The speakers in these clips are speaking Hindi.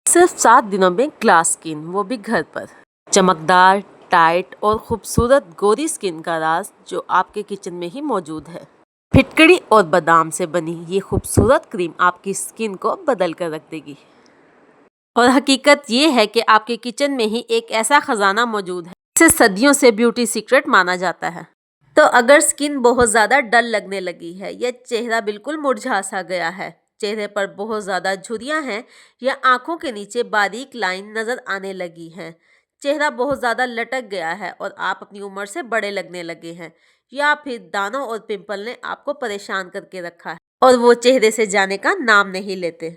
सिर्फ 7 दिनों में ग्लास स्किन, वो भी घर पर। चमकदार, टाइट और खूबसूरत गोरी स्किन का राज जो आपके किचन में ही मौजूद है। फिटकड़ी और बादाम से बनी ये खूबसूरत क्रीम आपकी स्किन को बदल कर रख देगी। और हकीकत ये है कि आपके किचन में ही एक ऐसा खजाना मौजूद है जिसे सदियों से ब्यूटी सीक्रेट माना जाता है। तो अगर स्किन बहुत ज़्यादा डल लगने लगी है या चेहरा बिल्कुल मुरझा सा गया है, चेहरे पर बहुत ज़्यादा झुर्रियाँ हैं या आंखों के नीचे बारीक लाइन नज़र आने लगी हैं, चेहरा बहुत ज़्यादा लटक गया है और आप अपनी उम्र से बड़े लगने लगे हैं, या फिर दानों और पिंपल ने आपको परेशान करके रखा है और वो चेहरे से जाने का नाम नहीं लेते,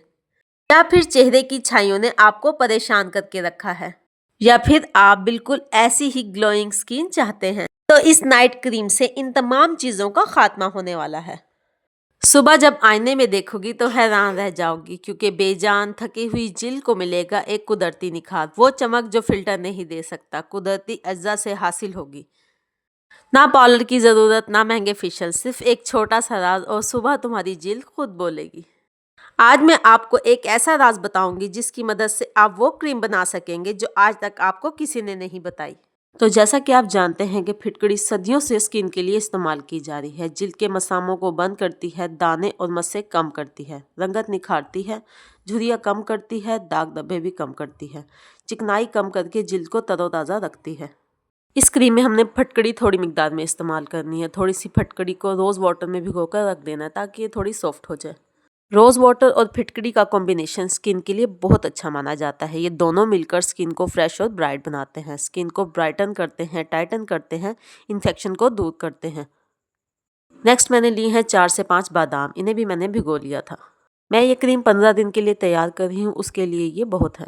या फिर चेहरे की छाइयों ने आपको परेशान करके रखा है, या फिर आप बिल्कुल ऐसी ही ग्लोइंग स्किन चाहते हैं, तो इस नाइट क्रीम से इन तमाम चीज़ों का खात्मा होने वाला है। सुबह जब आईने में देखोगी तो हैरान रह जाओगी, क्योंकि बेजान थकी हुई जिल्द को मिलेगा एक कुदरती निखार, वो चमक जो फिल्टर नहीं दे सकता, कुदरती अज्जा से हासिल होगी। ना पाउडर की ज़रूरत, ना महंगे फेशियल, सिर्फ एक छोटा सा राज और सुबह तुम्हारी जिल्द खुद बोलेगी। आज मैं आपको एक ऐसा राज बताऊंगी जिसकी मदद से आप वो क्रीम बना सकेंगे जो आज तक आपको किसी ने नहीं बताई। तो जैसा कि आप जानते हैं कि फिटकड़ी सदियों से स्किन के लिए इस्तेमाल की जा रही है। जिल्द के मसामों को बंद करती है, दाने और मस्से कम करती है, रंगत निखारती है, झुर्रियाँ कम करती है, दाग धब्बे भी कम करती है, चिकनाई कम करके जिल्द को तरोताज़ा रखती है। इस क्रीम में हमने फटकड़ी थोड़ी मिकदार में इस्तेमाल करनी है। थोड़ी सी फटकड़ी को रोज़ वाटर में भिगोकर रख देना है ताकि ये थोड़ी सॉफ्ट हो जाए। रोज़ वाटर और फिटकड़ी का कॉम्बिनेशन स्किन के लिए बहुत अच्छा माना जाता है। ये दोनों मिलकर स्किन को फ्रेश और ब्राइट बनाते हैं, स्किन को ब्राइटन करते हैं, टाइटन करते हैं, इन्फेक्शन को दूर करते हैं। नेक्स्ट मैंने ली हैं 4 से 5 बादाम, इन्हें भी मैंने भिगो लिया था। मैं ये क्रीम 15 दिन के लिए तैयार कर रही हूँ, उसके लिए ये बहुत है।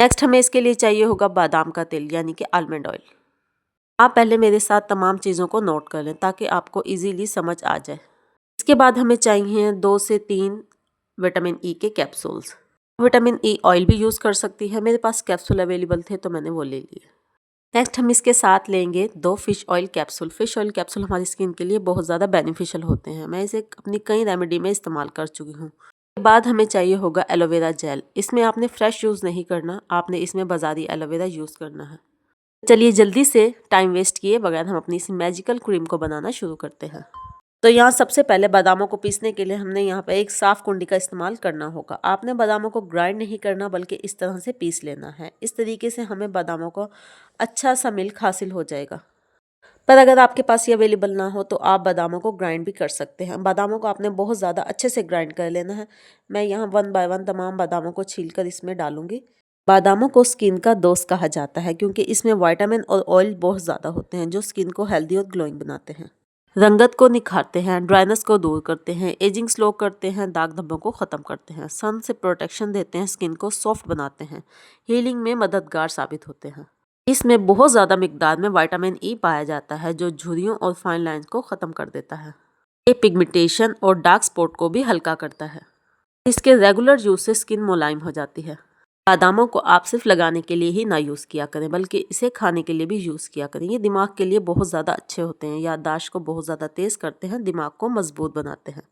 नेक्स्ट हमें इसके लिए चाहिए होगा बादाम का तेल यानी कि आलमंड ऑयल। आप पहले मेरे साथ तमाम चीज़ों को नोट कर लें ताकि आपको ईजीली समझ आ जाए। इसके बाद हमें चाहिए 2 से 3 विटामिन ई के कैप्सूल्स। विटामिन ई ऑयल भी यूज़ कर सकती है, मेरे पास कैप्सूल अवेलेबल थे तो मैंने वो ले लिए। नेक्स्ट हम इसके साथ लेंगे 2 fish oil capsule. Fish oil capsule हमारी स्किन के लिए बहुत ज़्यादा बेनिफिशियल होते हैं, मैं इसे अपनी कई रेमेडी में इस्तेमाल कर चुकी हूँ। उसके बाद हमें चाहिए होगा एलोवेरा जेल। इसमें आपने फ्रेश यूज़ नहीं करना, आपने इसमें बाज़ारी एलोवेरा यूज़ करना है। चलिए जल्दी से टाइम वेस्ट किए बगैर हम अपनी इस मैजिकल क्रीम को बनाना शुरू करते हैं। तो यहाँ सबसे पहले बादामों को पीसने के लिए हमने यहाँ पे एक साफ़ कुंडी का इस्तेमाल करना होगा। आपने बादामों को ग्राइंड नहीं करना बल्कि इस तरह से पीस लेना है। इस तरीके से हमें बादामों को अच्छा सा मिल्क हासिल हो जाएगा। पर अगर आपके पास ये अवेलेबल ना हो तो आप बादामों को ग्राइंड भी कर सकते हैं। बादामों को आपने बहुत ज़्यादा अच्छे से ग्राइंड कर लेना है। मैं यहाँ 1 बाय 1 तमाम बादामों को छील कर इसमें डालूंगी। बादामों को स्किन का दोस्त कहा जाता है क्योंकि इसमें विटामिन और ऑयल बहुत ज़्यादा होते हैं जो स्किन को हेल्दी और ग्लोइंग बनाते हैं, रंगत को निखारते हैं, ड्राइनेस को दूर करते हैं, एजिंग स्लो करते हैं, दाग धब्बों को ख़त्म करते हैं, सन से प्रोटेक्शन देते हैं, स्किन को सॉफ्ट बनाते हैं, हीलिंग में मददगार साबित होते हैं। इसमें बहुत ज़्यादा मिकदार में विटामिन ई पाया जाता है जो झुर्रियों और फाइन लाइंस को ख़त्म कर देता है। ये पिगमेंटेशन और डार्क स्पॉट को भी हल्का करता है। इसके रेगुलर यूज से स्किन मुलायम हो जाती है। बादामों को आप सिर्फ लगाने के लिए ही ना यूज़ किया करें बल्कि इसे खाने के लिए भी यूज़ किया करें। ये दिमाग के लिए बहुत ज़्यादा अच्छे होते हैं, याददाश्त को बहुत ज़्यादा तेज़ करते हैं, दिमाग को मजबूत बनाते हैं,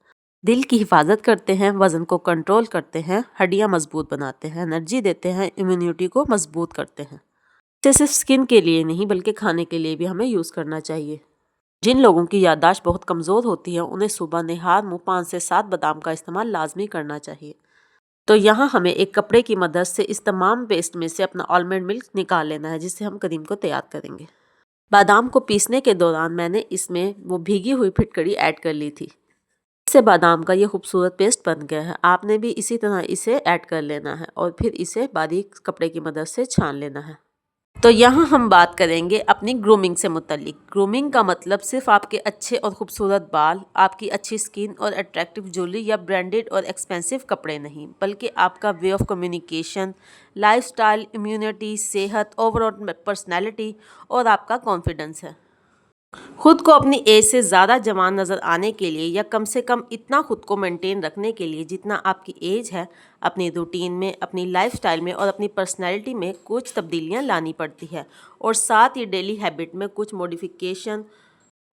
दिल की हिफाजत करते हैं, वज़न को कंट्रोल करते हैं, हड्डियाँ मजबूत बनाते हैं, एनर्जी देते हैं, इम्यूनिटी को मजबूत करते हैं। इसे सिर्फ स्किन के लिए नहीं बल्कि खाने के लिए भी हमें यूज़ करना चाहिए। जिन लोगों की याददाश्त बहुत कमज़ोर होती है उन्हें सुबह निहार मुँह 5 से 7 बादाम का इस्तेमाल लाजमी करना चाहिए। तो यहाँ हमें एक कपड़े की मदद से इस तमाम पेस्ट में से अपना आलमंड मिल्क निकाल लेना है जिससे हम क्रीम को तैयार करेंगे। बादाम को पीसने के दौरान मैंने इसमें वो भीगी हुई फिटकड़ी ऐड कर ली थी। इससे बादाम का ये खूबसूरत पेस्ट बन गया है। आपने भी इसी तरह इसे ऐड कर लेना है और फिर इसे बारीक कपड़े की मदद से छान लेना है। तो यहाँ हम बात करेंगे अपनी ग्रूमिंग से मुतल्लिक। ग्रूमिंग का मतलब सिर्फ आपके अच्छे और ख़ूबसूरत बाल, आपकी अच्छी स्किन और अट्रैक्टिव ज्वेलरी या ब्रांडेड और एक्सपेंसिव कपड़े नहीं, बल्कि आपका way of communication, lifestyle, immunity, सेहत, ओवरऑल पर्सनैलिटी और आपका कॉन्फिडेंस है। खुद को अपनी एज से ज़्यादा जवान नज़र आने के लिए या कम से कम इतना खुद को मेंटेन रखने के लिए जितना आपकी एज है, अपनी रूटीन में, अपनी लाइफस्टाइल में और अपनी पर्सनैलिटी में कुछ तब्दीलियां लानी पड़ती है और साथ ही डेली हैबिट में कुछ मॉडिफिकेशन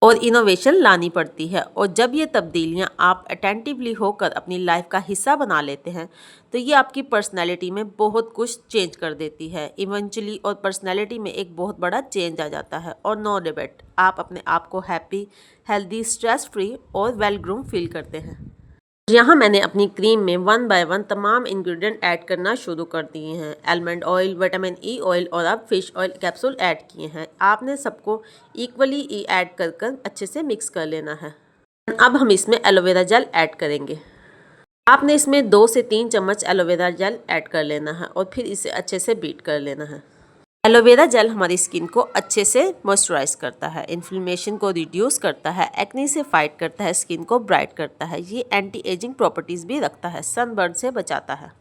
और इनोवेशन लानी पड़ती है। और जब ये तब्दीलियाँ आप अटेंटिवली होकर अपनी लाइफ का हिस्सा बना लेते हैं तो ये आपकी पर्सनैलिटी में बहुत कुछ चेंज कर देती है इवेंचुअली, और पर्सनैलिटी में एक बहुत बड़ा चेंज आ जाता है। और नो डिबेट, आप अपने आप को हैप्पी, हेल्दी, स्ट्रेस फ्री और वेल ग्रूम फील करते हैं। यहाँ मैंने अपनी क्रीम में 1 बाय 1 तमाम इंग्रेडिएंट ऐड करना शुरू कर दिए हैं। Almond oil, vitamin E oil और अब फिश ऑयल कैप्सूल ऐड किए हैं। आपने सबको इक्वली ऐड कर अच्छे से मिक्स कर लेना है। अब हम इसमें एलोवेरा जेल ऐड करेंगे। आपने इसमें 2 से 3 चम्मच एलोवेरा जेल ऐड कर लेना है और फिर इसे अच्छे से बीट कर लेना है। एलोवेरा जेल हमारी स्किन को अच्छे से मॉइस्चराइज करता है, इन्फ्लेमेशन को रिड्यूस करता है, एक्ने से फाइट करता है, स्किन को ब्राइट करता है। ये एंटी एजिंग प्रॉपर्टीज़ भी रखता है, सनबर्न से बचाता है।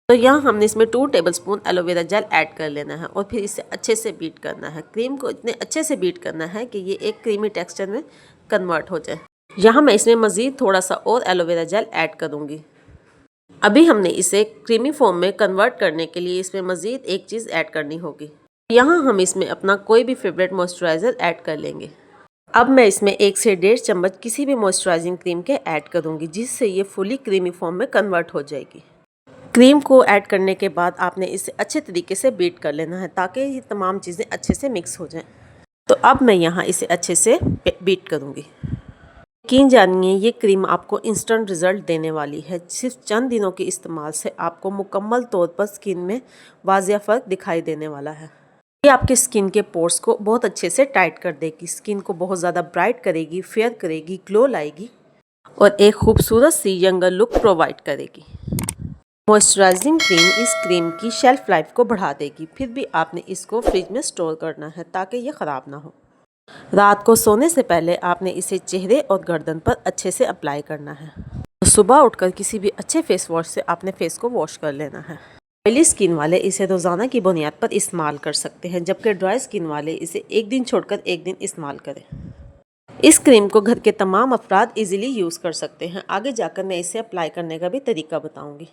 तो यहाँ हमने इसमें 2 टेबलस्पून एलोवेरा जेल ऐड कर लेना है और फिर इसे अच्छे से बीट करना है। क्रीम को इतने अच्छे से बीट करना है कि ये एक क्रीमी टेक्सचर में कन्वर्ट हो जाए। यहाँ मैं इसमें मज़ीद थोड़ा सा और एलोवेरा जेल ऐड करूँगी। अभी हमने इसे क्रीमी फॉर्म में कन्वर्ट करने के लिए इसमें मज़ीद एक चीज़ ऐड करनी होगी। यहाँ हम इसमें अपना कोई भी फेवरेट मॉइस्चराइज़र ऐड कर लेंगे। अब मैं इसमें 1 से 1.5 चम्मच किसी भी मॉइस्चराइजिंग क्रीम के ऐड करूँगी, जिससे ये फुली क्रीमी फॉर्म में कन्वर्ट हो जाएगी। क्रीम को ऐड करने के बाद आपने इसे अच्छे तरीके से बीट कर लेना है ताकि ये तमाम चीज़ें अच्छे से मिक्स हो जाएं। तो अब मैं यहाँ इसे अच्छे से बीट करूँगी। यकीन जानिए, ये क्रीम आपको इंस्टेंट रिज़ल्ट देने वाली है। सिर्फ चंद दिनों के इस्तेमाल से आपको मुकम्मल तौर पर स्किन में वाज़िया फ़र्क दिखाई देने वाला है। ये आपके स्किन के पोर्स को बहुत अच्छे से टाइट कर देगी, स्किन को बहुत ज़्यादा ब्राइट करेगी, फेयर करेगी, ग्लो लाएगी और एक खूबसूरत सी यंगर लुक प्रोवाइड करेगी। मॉइस्चराइजिंग क्रीम इस क्रीम की शेल्फ लाइफ को बढ़ा देगी। फिर भी आपने इसको फ्रिज में स्टोर करना है ताकि ये ख़राब ना हो। रात को सोने से पहले आपने इसे चेहरे और गर्दन पर अच्छे से अप्लाई करना है। सुबह उठकर किसी भी अच्छे फेस वॉश से आपने फेस को वॉश कर लेना है। ऑयली स्किन वाले इसे रोज़ाना की बुनियाद पर इस्तेमाल कर सकते हैं, जबकि ड्राई स्किन वाले इसे एक दिन छोड़कर एक दिन इस्तेमाल करें। इस क्रीम को घर के तमाम अफराद इजीली यूज़ कर सकते हैं। आगे जाकर मैं इसे अप्लाई करने का भी तरीका बताऊंगी।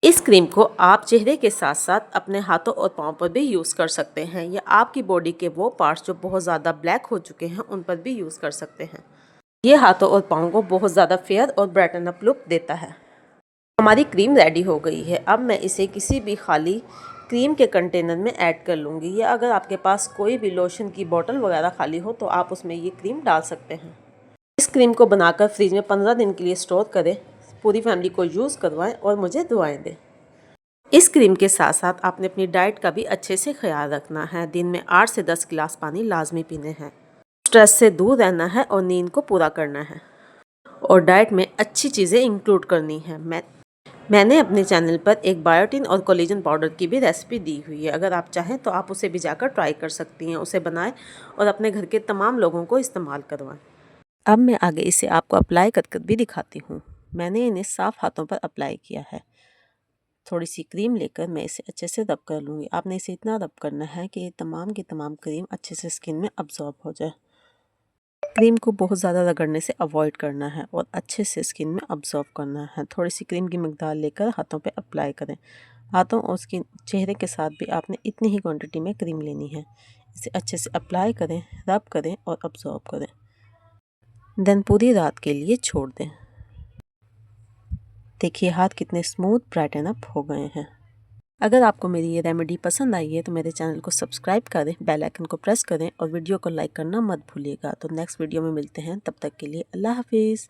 इस क्रीम को आप चेहरे के साथ साथ अपने हाथों और पाँव पर भी यूज़ कर सकते हैं, या आपकी बॉडी के वो पार्ट्स जो बहुत ज़्यादा ब्लैक हो चुके हैं उन पर भी यूज़ कर सकते हैं। ये हाथों और पाँव को बहुत ज़्यादा फेयर और ब्राइटन अप लुक देता है। हमारी क्रीम रेडी हो गई है। अब मैं इसे किसी भी खाली क्रीम के कंटेनर में ऐड कर लूँगी, या अगर आपके पास कोई भी लोशन की बोतल वगैरह खाली हो तो आप उसमें ये क्रीम डाल सकते हैं। इस क्रीम को बनाकर फ्रिज में 15 दिन के लिए स्टोर करें, पूरी फैमिली को यूज़ करवाएं और मुझे दुआएं दें। इस क्रीम के साथ साथ आपने अपनी डाइट का भी अच्छे से ख्याल रखना है। दिन में 8 से 10 गिलास पानी लाजमी पीने हैं। स्ट्रेस से दूर रहना है और नींद को पूरा करना है, और डाइट में अच्छी चीज़ें इंक्लूड करनी है। मैंने अपने चैनल पर एक बायोटिन और कोलेजन पाउडर की भी रेसिपी दी हुई है। अगर आप चाहें तो आप उसे भी जाकर ट्राई कर सकती हैं। उसे बनाएं और अपने घर के तमाम लोगों को इस्तेमाल करवाएं। अब मैं आगे इसे आपको अप्लाई कर भी दिखाती हूँ। मैंने इन्हें साफ़ हाथों पर अप्लाई किया है। थोड़ी सी क्रीम लेकर मैं इसे अच्छे से रब कर लूँगी। आपने इसे इतना रब करना है कि ये तमाम की तमाम क्रीम अच्छे से स्किन में अब्जॉर्ब हो जाए। क्रीम को बहुत ज़्यादा रगड़ने से अवॉइड करना है और अच्छे से स्किन में अब्जॉर्ब करना है। थोड़ी सी क्रीम की मकदार लेकर हाथों पे अप्लाई करें। हाथों और स्किन, चेहरे के साथ भी आपने इतनी ही क्वांटिटी में क्रीम लेनी है। इसे अच्छे से अप्लाई करें, रब करें और अब्जॉर्ब करें। देन पूरी रात के लिए छोड़ दें। देखिए हाथ कितने स्मूथ ब्राइटन अप हो गए हैं। अगर आपको मेरी ये रेमेडी पसंद आई है तो मेरे चैनल को सब्सक्राइब करें, बेल आइकन को प्रेस करें और वीडियो को लाइक करना मत भूलिएगा। तो नेक्स्ट वीडियो में मिलते हैं, तब तक के लिए अल्लाह हाफिज़।